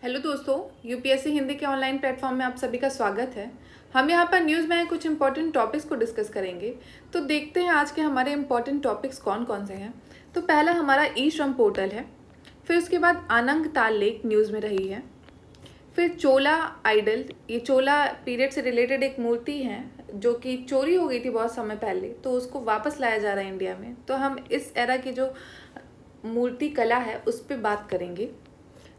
Hello दोस्तों, UPSC Hindi के online platform में आप सभी का स्वागत है। हम यहाँ पर न्यूज़ में कुछ इंपॉर्टेंट टॉपिक्स को डिस्कस करेंगे। तो देखते हैं आज के हमारे इंपॉर्टेंट टॉपिक्स कौन कौन से हैं। तो पहला हमारा ई श्रम पोर्टल है, फिर उसके बाद आनंग ताल लेक न्यूज़ में रही है, फिर चोला आइडल, ये चोला पीरियड से रिलेटेड एक मूर्ति है जो कि चोरी हो गई थी बहुत समय पहले, तो उसको वापस लाया जा रहा है इंडिया में। तो हम इस एरा की जो मूर्ति कला है उस पर बात करेंगे।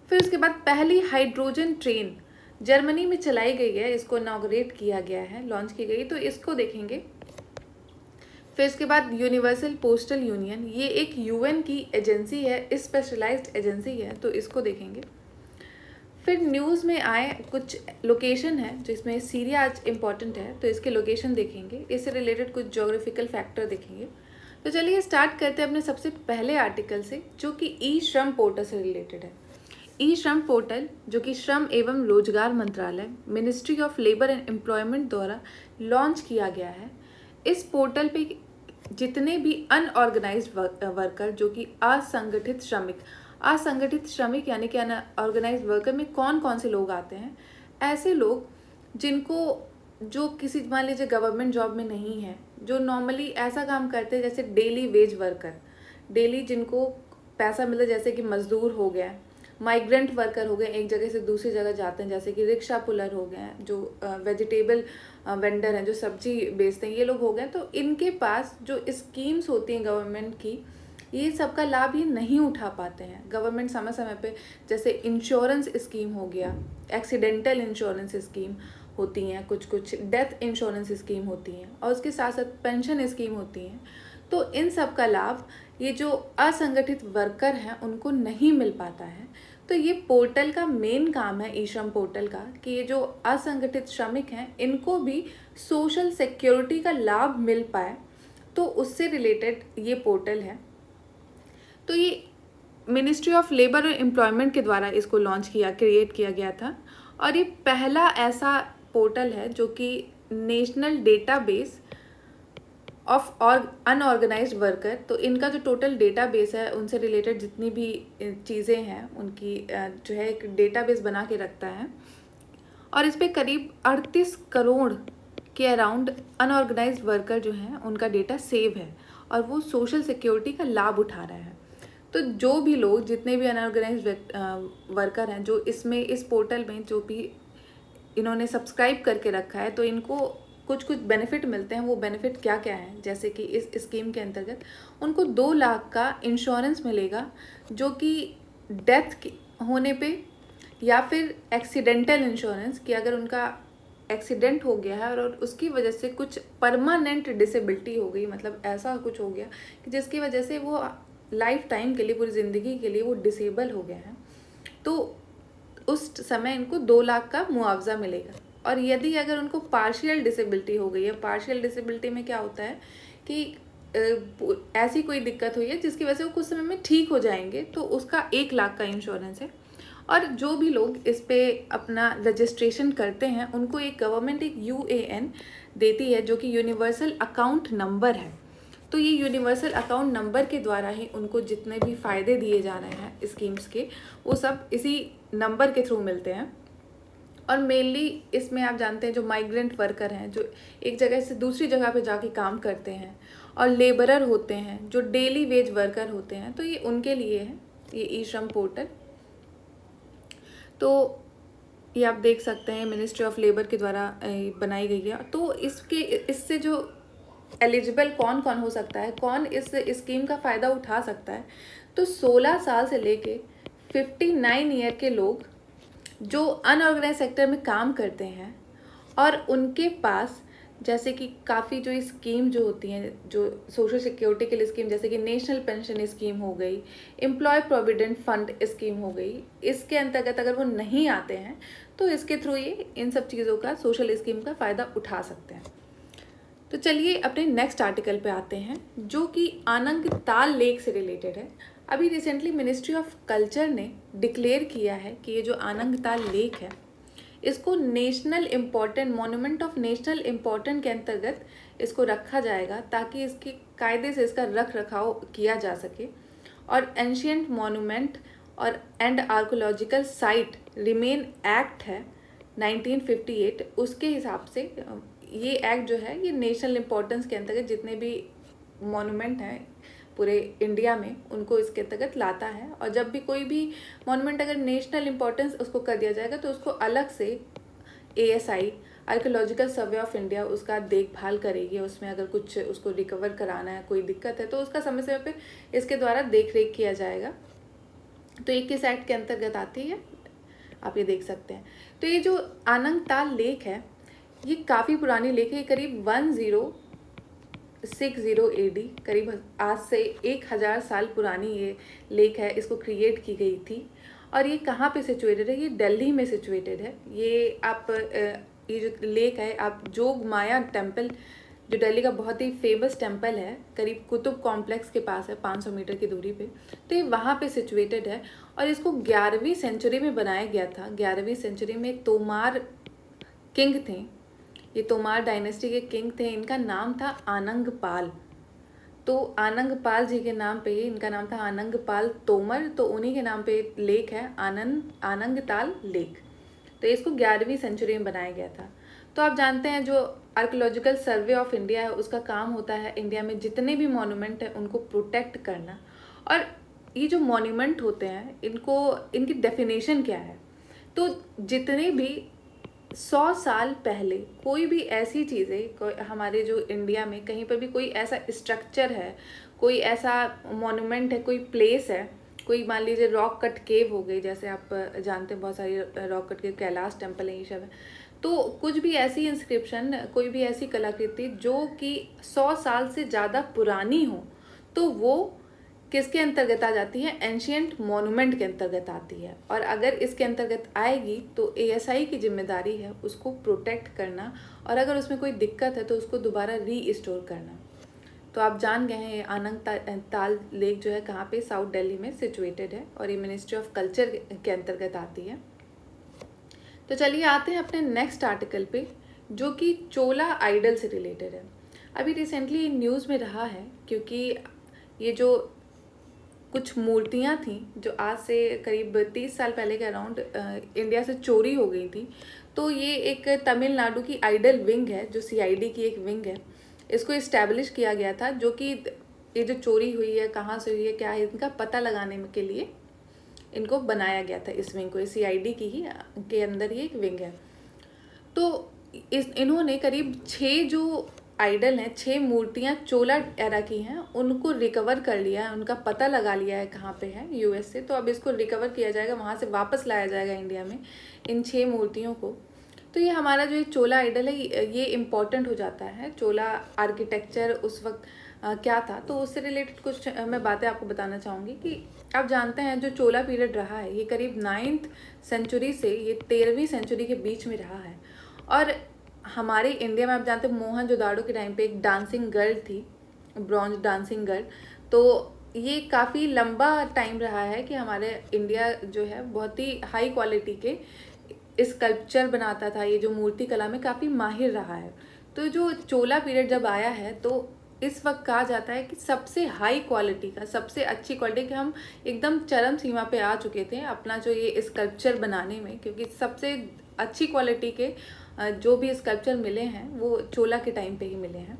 फिर उसके बाद पहली हाइड्रोजन ट्रेन जर्मनी में चलाई गई है, इसको इनॉग्रेट किया गया है, लॉन्च की गई, तो इसको देखेंगे। फिर इसके बाद यूनिवर्सल पोस्टल यूनियन, ये एक यूएन की एजेंसी है, स्पेशलाइज्ड एजेंसी है, तो इसको देखेंगे। फिर न्यूज़ में आए कुछ लोकेशन है जिसमें सीरिया आज इम्पॉर्टेंट है, तो इसके लोकेशन देखेंगे। इससे रिलेटेड कुछ जोग्राफिकल फैक्टर देखेंगे। तो चलिए स्टार्ट करते हैं अपने सबसे पहले आर्टिकल से, जो कि ई श्रम पोर्टल से रिलेटेड है। ई श्रम पोर्टल, जो कि श्रम एवं रोजगार मंत्रालय, ministry of labour and employment द्वारा लॉन्च किया गया है। इस पोर्टल पे जितने भी अनऑर्गेनाइज्ड वर्कर, जो कि असंगठित श्रमिक यानी कि अनऑर्गेनाइज्ड वर्कर में कौन कौन से लोग आते हैं, ऐसे लोग जो किसी मान लीजिए गवर्नमेंट जॉब में नहीं है, जो नॉर्मली ऐसा काम करते हैं जैसे डेली वेज वर्कर, डेली जिनको पैसा मिलता है, जैसे कि मजदूर हो गया, माइग्रेंट वर्कर हो गए, एक जगह से दूसरी जगह जाते हैं, जैसे कि रिक्शा पुलर हो गए, जो वेजिटेबल वेंडर हैं, जो सब्जी बेचते हैं, ये लोग हो गए। तो इनके पास जो स्कीम्स होती हैं गवर्नमेंट की, ये सबका लाभ ये नहीं उठा पाते हैं। गवर्नमेंट समय समय पे, जैसे इंश्योरेंस स्कीम हो गया, एक्सीडेंटल इंश्योरेंस स्कीम होती हैं, कुछ डेथ इंश्योरेंस स्कीम होती हैं, और उसके साथ साथ पेंशन स्कीम होती हैं। तो इन सब का लाभ ये जो असंगठित वर्कर हैं उनको नहीं मिल पाता है। तो ये पोर्टल का मेन काम है, ई श्रम पोर्टल का, कि ये जो असंगठित श्रमिक हैं इनको भी सोशल सिक्योरिटी का लाभ मिल पाए, तो उससे रिलेटेड ये पोर्टल है। तो ये मिनिस्ट्री ऑफ लेबर और एम्प्लॉयमेंट के द्वारा इसको क्रिएट किया गया था, और ये पहला ऐसा पोर्टल है जो कि national database of unorganised worker, तो इनका जो टोटल डेटाबेस है, उनसे रिलेटेड जितनी भी चीज़ें हैं उनकी जो है एक डेटाबेस बना के रखता है। और इस पे करीब 38 करोड़ के अराउंड अनऑर्गेनाइज्ड वर्कर जो हैं उनका डेटा सेव है, और वो सोशल सिक्योरिटी का लाभ उठा रहे हैं। तो जो भी लोग, जितने भी अनऑर्गेनाइज्ड वर्कर हैं, जो इसमें इस पोर्टल में जो भी इन्होंने सब्सक्राइब करके रखा है, तो इनको कुछ बेनिफिट मिलते हैं। वो बेनिफिट क्या क्या हैं, जैसे कि इस स्कीम के अंतर्गत उनको 2 लाख का इंश्योरेंस मिलेगा, जो कि डेथ होने पे, या फिर एक्सीडेंटल इंश्योरेंस, कि अगर उनका एक्सीडेंट हो गया है और उसकी वजह से कुछ परमानेंट डिसेबिलिटी हो गई, मतलब ऐसा कुछ हो गया कि जिसकी वजह से वो लाइफ टाइम के लिए, पूरी ज़िंदगी के लिए वो डिसेबल हो गया है, तो उस समय इनको 2 लाख का मुआवजा मिलेगा। और यदि अगर उनको पार्शियल डिसेबिलिटी हो गई है, पार्शियल डिसेबिलिटी में क्या होता है कि ऐसी कोई दिक्कत हुई है जिसकी वजह से वो कुछ समय में ठीक हो जाएंगे, तो उसका 1 लाख का इंश्योरेंस है। और जो भी लोग इस पे अपना रजिस्ट्रेशन करते हैं उनको गवर्नमेंट एक यूएएन देती है, जो कि यूनिवर्सल अकाउंट नंबर है। तो ये यूनिवर्सल अकाउंट नंबर के द्वारा ही उनको जितने भी फ़ायदे दिए जा रहे हैं स्कीम्स के, वो सब इसी नंबर के थ्रू मिलते हैं। और मेनली इसमें आप जानते हैं जो माइग्रेंट वर्कर हैं, जो एक जगह से दूसरी जगह पे जाके काम करते हैं, और लेबरर होते हैं, जो डेली वेज वर्कर होते हैं, तो ये उनके लिए है ये ई श्रम पोर्टल। तो ये आप देख सकते हैं मिनिस्ट्री ऑफ लेबर के द्वारा बनाई गई है। तो इससे जो एलिजिबल कौन कौन हो सकता है, कौन इस स्कीम का फ़ायदा उठा सकता है, तो 16 साल से लेके 59 ईयर के लोग जो अनऑर्गेनाइज सेक्टर में काम करते हैं, और उनके पास जैसे कि काफ़ी जो स्कीम जो होती हैं, जो सोशल सिक्योरिटी के लिए स्कीम, जैसे कि नेशनल पेंशन स्कीम हो गई, एम्प्लॉय प्रोविडेंट फंड स्कीम हो गई, इसके अंतर्गत अगर वो नहीं आते हैं तो इसके थ्रू ये इन सब चीज़ों का, सोशल स्कीम का फ़ायदा उठा सकते हैं। तो चलिए अपने नेक्स्ट आर्टिकल पे आते हैं, जो कि आनंग ताल लेक से रिलेटेड है। अभी रिसेंटली मिनिस्ट्री ऑफ कल्चर ने डिक्लेयर किया है कि ये जो आनंग ताल लेक है, इसको national important monument of national important के अंतर्गत इसको रखा जाएगा, ताकि इसके कायदे से इसका रख रखाव किया जा सके। और एंशियंट मॉन्यूमेंट और and archaeological site remain act है 1958, उसके हिसाब से ये एक्ट जो है ये नेशनल इम्पोर्टेंस के अंतर्गत जितने भी मॉन्यूमेंट हैं पूरे इंडिया में उनको इसके अंतर्गत लाता है। और जब भी कोई भी मॉन्यूमेंट अगर नेशनल इम्पोर्टेंस उसको कर दिया जाएगा तो उसको अलग से ASI archaeological survey of India उसका देखभाल करेगी। उसमें अगर कुछ उसको रिकवर कराना है, कोई दिक्कत है, तो उसका समय समय पे इसके द्वारा देख रेख किया जाएगा। तो ये किस एक्ट के अंतर्गत आती है आप ये देख सकते हैं। तो ये जो आनंग ताल लेक है ये काफ़ी पुरानी लेक है, करीब 1060 AD, करीब आज से 1000 साल पुरानी ये लेक है। इसको क्रिएट की गई थी और ये कहाँ पे सिचुएटेड है, ये दिल्ली में सिचुएटेड है। ये आप ये जो लेक है आप जोग माया टेम्पल जो दिल्ली का बहुत ही फेमस टेम्पल है, करीब कुतुब कॉम्प्लेक्स के पास है 500 मीटर की दूरी पे, तो ये वहाँ पे सिचुएटेड है। और इसको 11वीं सेंचुरी में बनाया गया था। 11वीं सेंचुरी में एक तोमार किंग थे, ये तोमार डायनेस्टी के किंग थे, इनका नाम था आनंग पाल। तो आनंग पाल जी के नाम पे ही इनका नाम था आनंग पाल तोमर, तो उन्हीं के नाम पे लेक है आनंग ताल लेक। तो इसको 11वीं सेंचुरी में बनाया गया था। तो आप जानते हैं जो आर्कोलॉजिकल सर्वे ऑफ इंडिया है उसका काम होता है इंडिया में जितने भी मॉन्यूमेंट है उनको प्रोटेक्ट करना। और ये जो मॉन्यूमेंट होते हैं इनकी डेफिनेशन क्या है, तो जितने भी 100 साल पहले कोई भी ऐसी चीज़ें हमारे जो इंडिया में कहीं पर भी कोई ऐसा स्ट्रक्चर है, कोई ऐसा मॉन्यूमेंट है, कोई प्लेस है, कोई मान लीजिए रॉक कट केव हो गई, जैसे आप जानते हैं बहुत सारी rock cut cave, Kailash temple है, ये सब है। तो कुछ भी ऐसी इंस्क्रिप्शन, कोई भी ऐसी कलाकृति जो कि 100 साल से ज़्यादा पुरानी हो, तो वो किसके अंतर्गत आ जाती है, एंशियंट मॉन्यूमेंट के अंतर्गत आती है। और अगर इसके अंतर्गत आएगी तो ASI की जिम्मेदारी है उसको प्रोटेक्ट करना, और अगर उसमें कोई दिक्कत है तो उसको दोबारा रीस्टोर करना। तो आप जान गए हैं ये आनंग ताल लेक जो है कहाँ पे, साउथ दिल्ली में सिचुएटेड है और ये मिनिस्ट्री ऑफ कल्चर के अंतर्गत आती है। तो चलिए आते हैं अपने नेक्स्ट आर्टिकल पे जो कि चोला आइडल से रिलेटेड है। अभी रिसेंटली न्यूज़ में रहा है क्योंकि ये जो कुछ मूर्तियाँ थीं जो आज से करीब 30 साल पहले के अराउंड इंडिया से चोरी हो गई थी। तो ये एक तमिलनाडु की आइडल विंग है जो CID की एक विंग है, इसको इस्टेब्लिश किया गया था, जो कि ये जो चोरी हुई है कहाँ से हुई है क्या है इनका पता लगाने के लिए इनको बनाया गया था। इस विंग को CID की ही के अंदर ही एक विंग है। तो इन्होंने करीब 6 जो आइडल हैं, 6 मूर्तियाँ चोला एरा की हैं, उनको रिकवर कर लिया है, उनका पता लगा लिया है कहाँ पे है US से। तो अब इसको रिकवर किया जाएगा, वहाँ से वापस लाया जाएगा इंडिया में इन 6 मूर्तियों को। तो ये हमारा जो चोला आइडल है ये इम्पॉर्टेंट हो जाता है। चोला आर्किटेक्चर उस वक्त क्या था, तो उससे रिलेटेड कुछ मैं बातें आपको बताना चाहूँगी कि आप जानते हैं जो चोला पीरियड रहा है ये करीब 9th सेंचुरी से ये 13वीं सेंचुरी के बीच में रहा है। और हमारे इंडिया में आप जानते हैं मोहनजोदाड़ो के टाइम पे एक डांसिंग गर्ल थी, ब्रॉन्ज डांसिंग गर्ल। तो ये काफ़ी लंबा टाइम रहा है कि हमारे इंडिया जो है बहुत ही हाई क्वालिटी के स्कल्पचर बनाता था, ये जो मूर्ति कला में काफ़ी माहिर रहा है। तो जो चोला पीरियड जब आया है तो इस वक्त कहा जाता है कि सबसे हाई क्वालिटी का, सबसे अच्छी क्वालिटी के हम एकदम चरम सीमा पे आ चुके थे अपना जो ये स्कल्पचर बनाने में, क्योंकि सबसे अच्छी क्वालिटी के जो भी स्कल्पचर मिले हैं वो चोला के टाइम पे ही मिले हैं।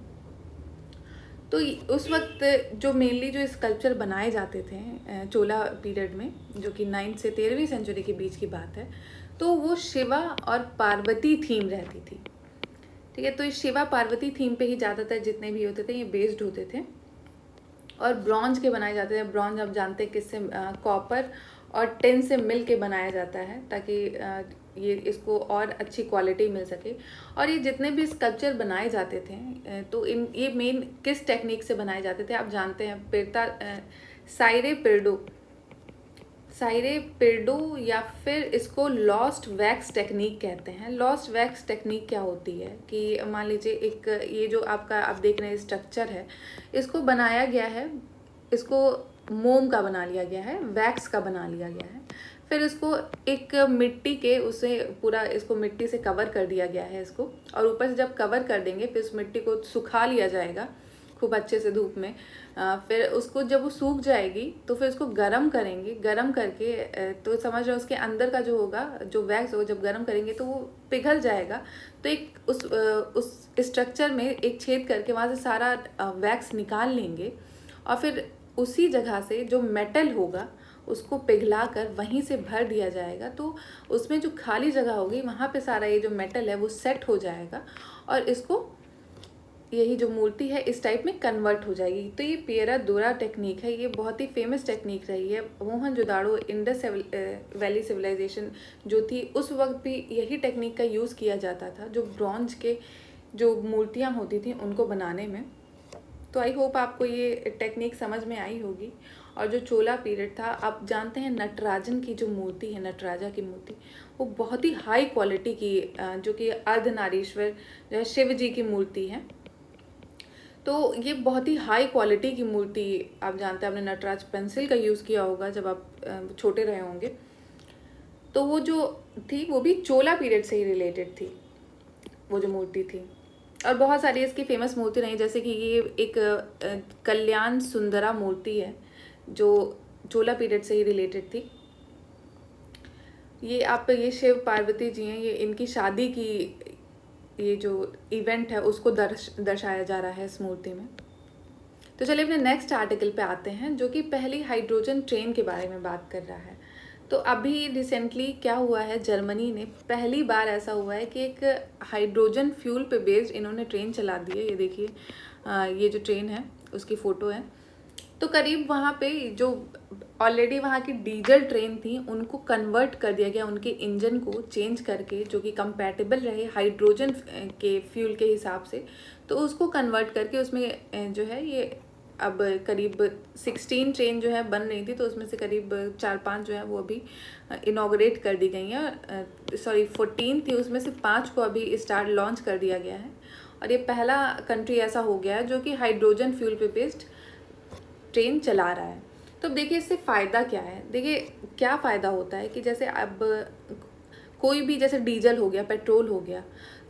तो उस वक्त जो मेनली जो स्कल्पचर बनाए जाते थे चोला पीरियड में, जो कि 9th से 13वीं सेंचुरी के बीच की बात है, तो वो शिवा और पार्वती थीम रहती थी। ठीक है, तो इस शिवा पार्वती थीम पे ही ज़्यादातर जितने भी होते थे ये बेस्ड होते थे। और ब्रॉन्ज के बनाए जाते थे। ब्रॉन्ज आप जानते हैं किससे, कॉपर और टिन से मिल के बनाया जाता है ताकि ये इसको और अच्छी क्वालिटी मिल सके। और ये जितने भी स्कल्पचर बनाए जाते थे तो ये मेन किस टेक्निक से बनाए जाते थे आप जानते हैं, साइरे पिर्डो या फिर इसको लॉस्ट वैक्स टेक्निक कहते हैं। लॉस्ट वैक्स टेक्निक क्या होती है कि मान लीजिए एक ये जो आप देख रहे हैं स्ट्रक्चर है, इसको बनाया गया है, इसको मोम का बना लिया गया है, वैक्स का बना लिया गया है, फिर इसको एक मिट्टी के उसे पूरा इसको मिट्टी से कवर कर दिया गया है इसको, और ऊपर से जब कवर कर देंगे फिर इस मिट्टी को सुखा लिया जाएगा खूब अच्छे से धूप में। फिर उसको जब वो सूख जाएगी तो फिर उसको गरम करेंगे। गरम करके तो समझ रहे हो उसके अंदर का जो होगा, जो वैक्स होगा, जब गरम करेंगे तो वो पिघल जाएगा। तो एक उस स्ट्रक्चर में एक छेद करके वहाँ से सारा वैक्स निकाल लेंगे और फिर उसी जगह से जो मेटल होगा उसको पिघला कर वहीं से भर दिया जाएगा। तो उसमें जो खाली जगह होगी वहाँ पे सारा ये जो मेटल है वो सेट हो जाएगा और इसको, यही जो मूर्ति है इस टाइप में कन्वर्ट हो जाएगी। तो ये पियरा दोरा टेक्निक है, ये बहुत ही फेमस टेक्निक रही है। मोहनजोदाड़ो, इंडस वैली सिविलाइजेशन जो थी उस वक्त भी यही टेक्निक का यूज़ किया जाता था, जो ब्रॉन्ज के जो मूर्तियाँ होती थी उनको बनाने में। तो आई होप आपको ये टेक्निक समझ में आई होगी। और जो चोला पीरियड था, आप जानते हैं नटराजन की जो मूर्ति है, नटराजा की मूर्ति, वो बहुत ही हाई क्वालिटी की जो कि अर्धनारीश्वर जो है शिव जी की मूर्ति है। तो ये बहुत ही हाई क्वालिटी की मूर्ति, आप जानते हैं, आपने नटराज पेंसिल का यूज़ किया होगा जब आप छोटे रहे होंगे। तो वो जो थी वो भी चोला पीरियड से ही रिलेटेड थी, वो जो मूर्ति थी। और बहुत सारी इसकी फेमस मूर्ति रही, जैसे कि ये एक कल्याण सुंदरा मूर्ति है जो चोला पीरियड से ही रिलेटेड थी। ये शिव पार्वती जी हैं, ये इनकी शादी की ये जो इवेंट है उसको दर्शाया जा रहा है इस मूर्ति में। तो चलिए अपने नेक्स्ट आर्टिकल पे आते हैं, जो कि पहली हाइड्रोजन ट्रेन के बारे में बात कर रहा है। तो अभी रिसेंटली क्या हुआ है, जर्मनी ने पहली बार ऐसा हुआ है कि एक हाइड्रोजन फ्यूल पे बेस्ड इन्होंने ट्रेन चला दी है। ये देखिए, ये जो ट्रेन है उसकी फ़ोटो है। तो करीब वहाँ पे जो ऑलरेडी वहाँ की डीजल ट्रेन थी उनको कन्वर्ट कर दिया गया, उनके इंजन को चेंज करके, जो कि कंपैटिबल रहे हाइड्रोजन के फ्यूल के हिसाब से। तो उसको कन्वर्ट करके उसमें जो है ये अब करीब 16 ट्रेन जो है बन रही थी, तो उसमें से करीब 4-5 जो है वो अभी इनॉग्रेट कर दी गई हैं। सॉरी 14 थी, उसमें से 5 को अभी लॉन्च कर दिया गया है। और ये पहला कंट्री ऐसा हो गया है जो कि हाइड्रोजन फ्यूल पे बेस्ड ट्रेन चला रहा है। तो अब देखिए इससे फ़ायदा क्या है। देखिए क्या फ़ायदा होता है कि जैसे अब कोई भी, जैसे डीजल हो गया, पेट्रोल हो गया,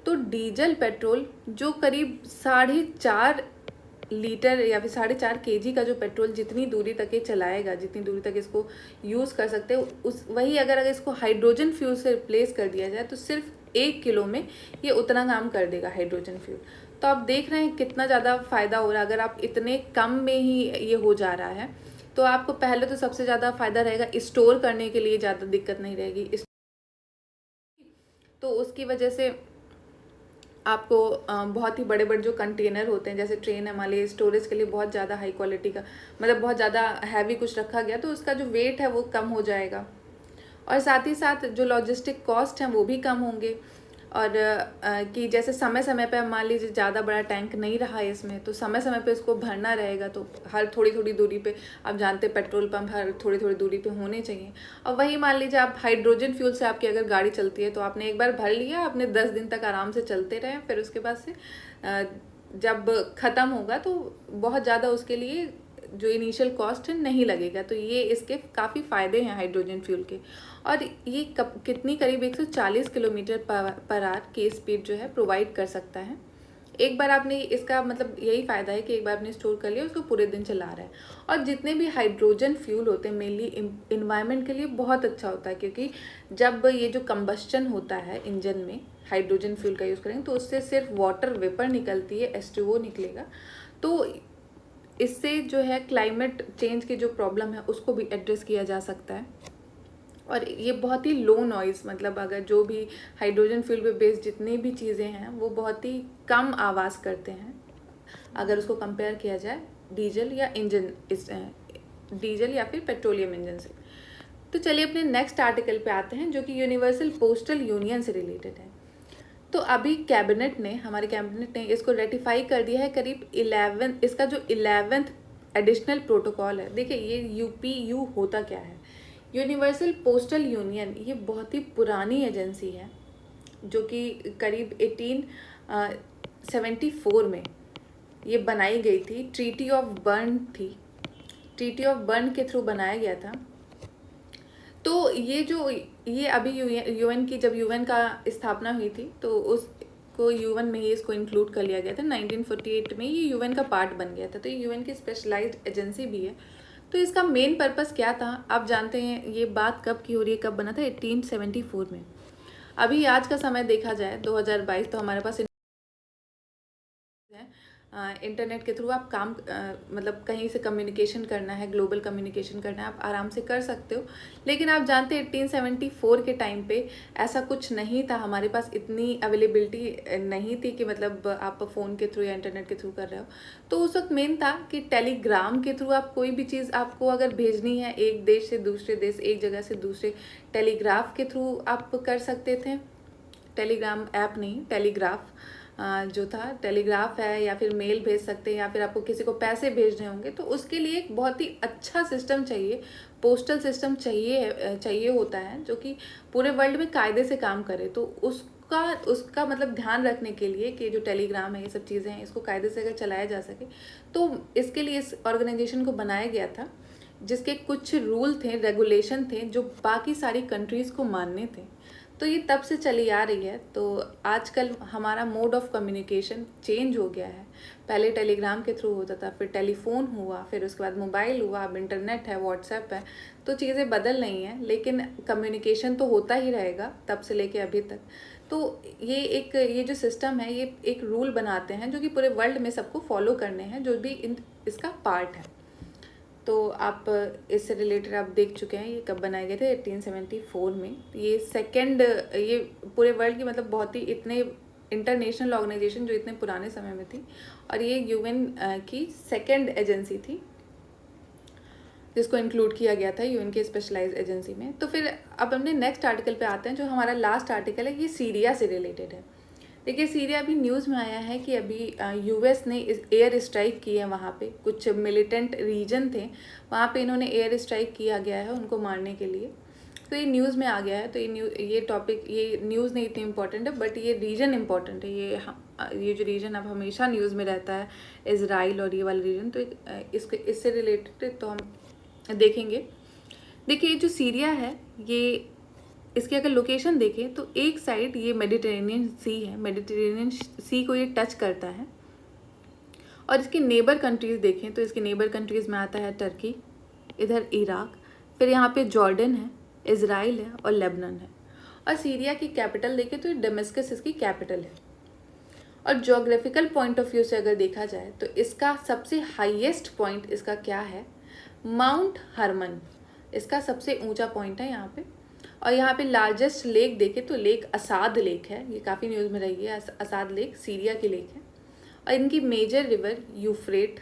तो डीजल पेट्रोल जो करीब 4.5 लीटर या फिर 4.5 kg का जो पेट्रोल जितनी दूरी तक ये चलाएगा, जितनी दूरी तक इसको यूज़ कर सकते हैं, उस वही अगर इसको हाइड्रोजन फ्यूल से रिप्लेस कर दिया जाए तो सिर्फ 1 किलो में ये उतना काम कर देगा हाइड्रोजन फ्यूल। तो आप देख रहे हैं कितना ज़्यादा फ़ायदा हो रहा है। अगर आप इतने कम में ही ये हो जा रहा है तो आपको पहले तो सबसे ज़्यादा फ़ायदा रहेगा, स्टोर करने के लिए ज़्यादा दिक्कत नहीं रहेगी। तो उसकी वजह से आपको बहुत ही बड़े बड़े जो कंटेनर होते हैं, जैसे ट्रेन है मान लीजिए, स्टोरेज के लिए बहुत ज़्यादा हाई क्वालिटी का, मतलब बहुत ज़्यादा हैवी कुछ रखा गया तो उसका जो वेट है वो कम हो जाएगा। और साथ ही साथ जो लॉजिस्टिक कॉस्ट हैं वो भी कम होंगे। और कि जैसे समय समय पे मान लीजिए ज़्यादा बड़ा टैंक नहीं रहा है इसमें, तो समय समय पे इसको भरना रहेगा। तो हर थोड़ी थोड़ी दूरी पे, आप जानते हैं पेट्रोल पंप हर थोड़ी थोड़ी दूरी पे होने चाहिए। और वही मान लीजिए आप हाइड्रोजन फ्यूल से आपकी अगर गाड़ी चलती है तो आपने एक बार भर लिया, आपने 10 दिन तक आराम से चलते रहे, फिर उसके बाद से जब ख़त्म होगा तो बहुत ज़्यादा उसके लिए जो इनिशियल कॉस्ट है नहीं लगेगा। तो ये इसके काफ़ी फ़ायदे हैं हाइड्रोजन फ्यूल के। और ये कितनी करीब 140 किलोमीटर पर आवर की स्पीड जो है प्रोवाइड कर सकता है। एक बार आपने इसका मतलब यही फ़ायदा है कि एक बार आपने स्टोर कर लिया, उसको पूरे दिन चला रहा है। और जितने भी हाइड्रोजन फ्यूल होते हैं मेनली इन्वायरमेंट के लिए बहुत अच्छा होता है, क्योंकि जब ये जो कंबस्टन होता है इंजन में हाइड्रोजन फ्यूल का यूज़ करेंगे तो उससे सिर्फ वाटर वेपर निकलती है, H2O निकलेगा। तो इससे जो है क्लाइमेट चेंज की जो प्रॉब्लम है उसको भी एड्रेस किया जा सकता है। और ये बहुत ही लो नॉइज़, मतलब अगर जो भी हाइड्रोजन फ्यूल पे बेस्ड जितनी भी चीज़ें हैं वो बहुत ही कम आवाज़ करते हैं अगर उसको कंपेयर किया जाए डीजल या फिर पेट्रोलियम इंजन से। तो चलिए अपने नेक्स्ट आर्टिकल पे आते हैं, जो कि यूनिवर्सल पोस्टल यूनियन से रिलेटेड है। तो अभी हमारे कैबिनेट ने इसको रेटिफाई कर दिया है करीब 11, इसका जो 11th एडिशनल प्रोटोकॉल है। देखिए ये UPU होता क्या है, यूनिवर्सल पोस्टल यूनियन, ये बहुत ही पुरानी एजेंसी है जो कि करीब 1874 में ये बनाई गई थी। ट्रीटी ऑफ बर्न के थ्रू बनाया गया था। तो ये अभी यूएन की, जब यूएन का स्थापना हुई थी तो को यूएन में ही इसको इंक्लूड कर लिया गया था। 1948 में ये यूएन का पार्ट बन गया था, तो ये यूएन की स्पेशलाइज्ड एजेंसी भी है। तो इसका मेन पर्पस क्या था आप जानते हैं? ये बात कब की हो रही है, कब बना था? 1874 में। अभी आज का समय देखा जाए 2022, तो हमारे पास इंटरनेट के थ्रू आप काम मतलब कहीं से कम्युनिकेशन करना है, ग्लोबल कम्युनिकेशन करना है, आप आराम से कर सकते हो। लेकिन आप जानते हैं 1874 के टाइम पे ऐसा कुछ नहीं था, हमारे पास इतनी अवेलेबिलिटी नहीं थी कि मतलब आप फ़ोन के थ्रू या इंटरनेट के थ्रू कर रहे हो। तो उस वक्त मेन था कि टेलीग्राम के थ्रू आप कोई भी चीज़ आपको अगर भेजनी है एक देश से दूसरे देश, एक जगह से दूसरे, टेलीग्राफ के थ्रू आप कर सकते थे। टेलीग्राम ऐप नहीं, टेलीग्राफ जो था, टेलीग्राफ है, या फिर मेल भेज सकते हैं, या फिर आपको किसी को पैसे भेजने होंगे तो उसके लिए एक बहुत ही अच्छा सिस्टम चाहिए, पोस्टल सिस्टम चाहिए होता है जो कि पूरे वर्ल्ड में कायदे से काम करे। तो उसका मतलब ध्यान रखने के लिए कि जो टेलीग्राम है, ये सब चीज़ें हैं, इसको कायदे से अगर चलाया जा सके, तो इसके लिए इस ऑर्गेनाइजेशन को बनाया गया था, जिसके कुछ रूल थे, रेगुलेशन थे, जो बाकी सारी कंट्रीज़ को मानने थे। तो ये तब से चली आ रही है। तो आजकल हमारा मोड ऑफ कम्युनिकेशन चेंज हो गया है। पहले टेलीग्राम के थ्रू होता था, फिर टेलीफोन हुआ, फिर उसके बाद मोबाइल हुआ, अब इंटरनेट है, व्हाट्सएप है। तो चीज़ें बदल रही हैं, लेकिन कम्युनिकेशन तो होता ही रहेगा तब से लेके अभी तक। तो ये जो सिस्टम है, ये एक रूल बनाते हैं जो कि पूरे वर्ल्ड में सबको फॉलो करने हैं, जो भी इसका पार्ट है। तो आप इससे रिलेटेड आप देख चुके हैं ये कब बनाए गए थे, 1874 में। ये पूरे वर्ल्ड की मतलब बहुत ही इतने इंटरनेशनल ऑर्गेनाइजेशन जो इतने पुराने समय में थी, और ये यूएन की सेकंड एजेंसी थी जिसको इंक्लूड किया गया था यूएन के स्पेशलाइज्ड एजेंसी में। तो फिर अब हमने नेक्स्ट आर्टिकल पे आते हैं, जो हमारा लास्ट आर्टिकल है, ये सीरिया से रिलेटेड है। देखिए, सीरिया अभी न्यूज़ में आया है कि अभी यूएस ने एयर स्ट्राइक की है वहाँ पे, कुछ मिलिटेंट रीजन थे वहाँ पे, इन्होंने एयर स्ट्राइक किया गया है उनको मारने के लिए। तो ये न्यूज़ में आ गया है। तो ये न्यूज़ नहीं इतनी इम्पोर्टेंट है, बट ये रीजन इम्पोर्टेंट है। ये जो रीजन अब हमेशा न्यूज़ में रहता है, इज़राइल और ये वाला रीजन, तो इससे रिलेटेड तो हम देखेंगे। देखिए, जो सीरिया है, ये इसकी अगर लोकेशन देखें तो एक साइड ये मेडिटेरेनियन सी है, मेडिटेरेनियन सी को ये टच करता है। और इसकी नेबर कंट्रीज़ देखें तो इसकी नेबर कंट्रीज़ में आता है टर्की, इधर इराक, फिर यहाँ पे जॉर्डन है, इज़राइल है और लेबनान है। और सीरिया की कैपिटल देखें तो डमस्कस इसकी कैपिटल है। और जोग्राफिकल पॉइंट ऑफ व्यू से अगर देखा जाए तो इसका सबसे हाईएस्ट पॉइंट इसका क्या है? माउंट हरमन इसका सबसे ऊंचा पॉइंट है यहाँ पे। और यहाँ पे लार्जेस्ट लेक देखे तो लेक असाद लेक है, ये काफ़ी न्यूज़ में रही है। असाद लेक सीरिया की लेक है। और इनकी मेजर रिवर यूफ्रेट,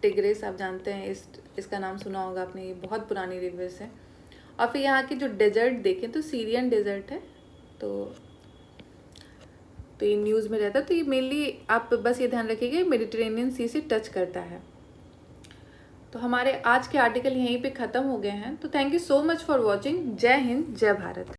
टिग्रिस, आप जानते हैं, इसका नाम सुना होगा आपने, ये बहुत पुरानी रिवर्स है। और फिर यहाँ के जो डेजर्ट देखें तो सीरियन डेजर्ट है। तो ये न्यूज़ में रहता है। तो ये मेनली आप बस ये ध्यान रखिएगा, मेडिटेरेनियन सी से टच करता है। तो हमारे आज के आर्टिकल यहीं पे ख़त्म हो गए हैं। तो thank you so much for watching. जय हिंद, जय भारत।